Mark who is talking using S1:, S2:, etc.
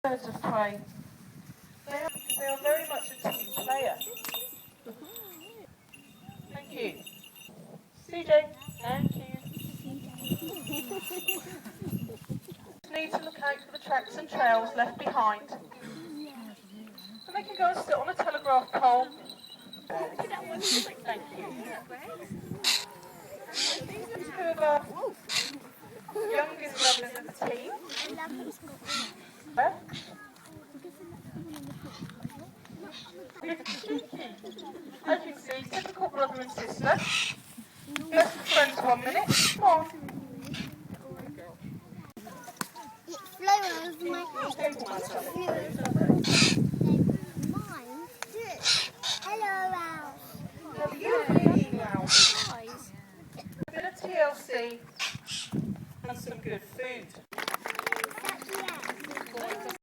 S1: Birds of prey. They are very much a team player. Thank you. CJ, thank you. Need to look out for the tracks and trails left behind. And they can go and sit on a telegraph pole. Thank you. These are two of our youngest members of the team. As you can see, typical brother and sister. Best of friends 1 minute. Come on.
S2: Hello, Ralph.
S1: Now the European Lounge. A bit of TLC and some good food.